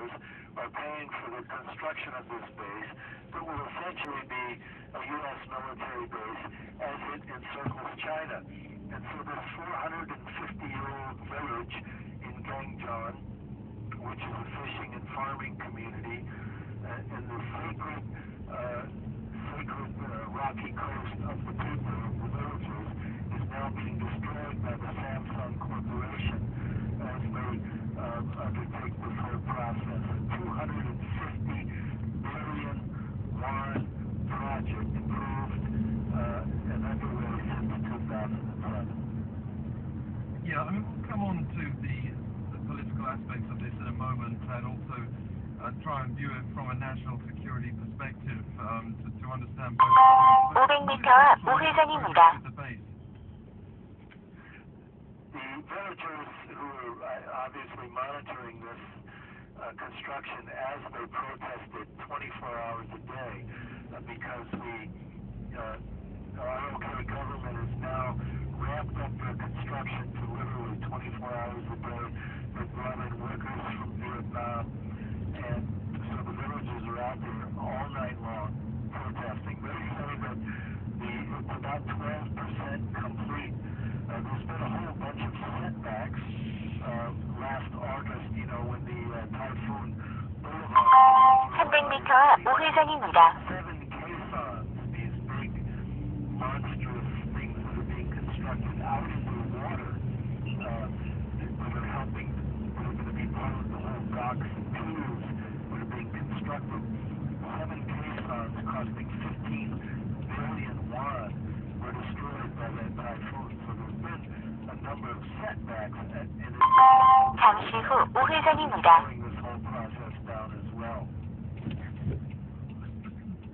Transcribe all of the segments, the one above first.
villagers are paying for the construction of this base that will essentially be a U.S. military base as it encircles China. And so this 450-year-old village in Gangjeon, which is a fishing and farming community in the sacred rocky coast of the people, the villagers, is now being destroyed by the Samsung Corporation as they undertake this whole process. A 250 billion won project approved and underway since 2007. Yeah, I mean, we'll come on to the political aspects of this in a moment, and also try and view it from a national security perspective to understand both. 500m 앞 우회전입니다. The villagers who are obviously monitoring this construction as they protested 24 hours a day because our OK government has now ramped up their construction to literally 24 hours a day. They've brought in workers from Vietnam, and so the villagers are out there all night long protesting. They say that it's about 12% complete. There's been a whole bunch of setbacks last August, when the Typhoon Boulevard. 300m 앞 우회전입니다. 7 caissons, these big monstrous things that are being constructed out into the water that are helping, that are going to be part of the whole docks and piers that are being constructed. 7 caissons costing 15 billion won were destroyed by that typhoon. So there's been a number of setbacks in it. 잠시 후 우회전입니다. Slowing this whole process down as well.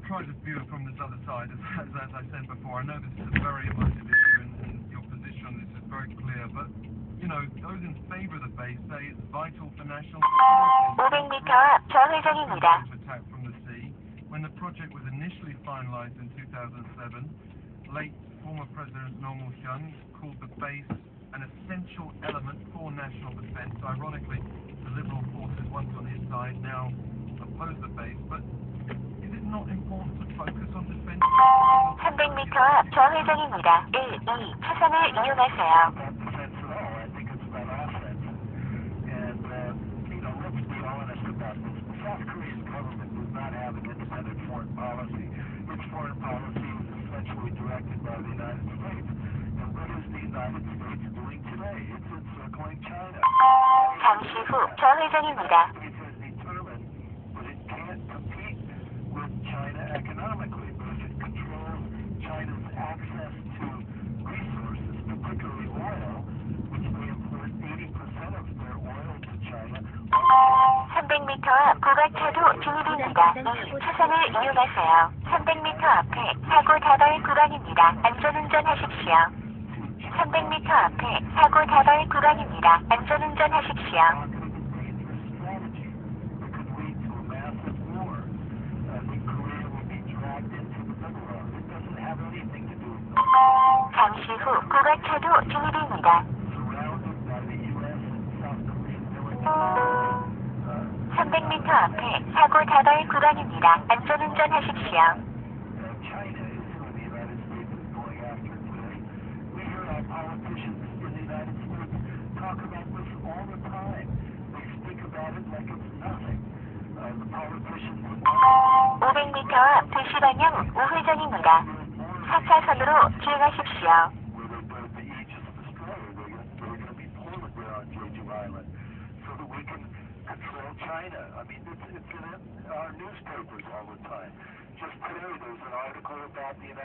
Try to view it from this other side. As I said before, I know this is a very emotive issue, and your position on this is very clear, but those in favor of the base say it's vital for national security. 500m 앞 좌회전입니다. Attack from the sea. When the project was initially finalized in 2007, late former President Roh Moo-hyun called the base an essential element for national defense. Ironically, the liberal forces once on his side now oppose the base, but is it not important to focus on defense? 300m 앞 좌회전입니다. 1, 2 차선을 이용하세요. About defense at all. I think it's about offense. And, let's be honest about this. The South Korean government does not have an independent foreign policy. Its foreign policy is essentially directed by the United States. And what is the United States doing today? It's encircling China. 잠시 후 좌회전입니다. The United States has determined that it can't compete with China economically, but if it controls China's access to resources, particularly oil, which they import 80% of their oil to China. 300m 앞 고가차도 진입입니다. 2 차선을 이용하세요. 300m 앞에 사고 다발 구간입니다. 안전운전하십시오. 300m 앞에 사고 다발 구간입니다. 안전운전하십시오. 잠시 후 고가차도 진입입니다. 300m 앞에 사고 다발 구간입니다. 안전운전하십시오. China is who the United States is going after today. We hear our politicians in the United States talk about this all the time. They speak about it like it's nothing. The politicians 500m 앞 2시 방향 우회전입니다. 4차선으로 주행하십시오. where they built the Aegis destroyer, they're going to be pulling there on Jeju Island so that we can control China. I mean, it's in our newspapers all the time. Just today, there's an article about the United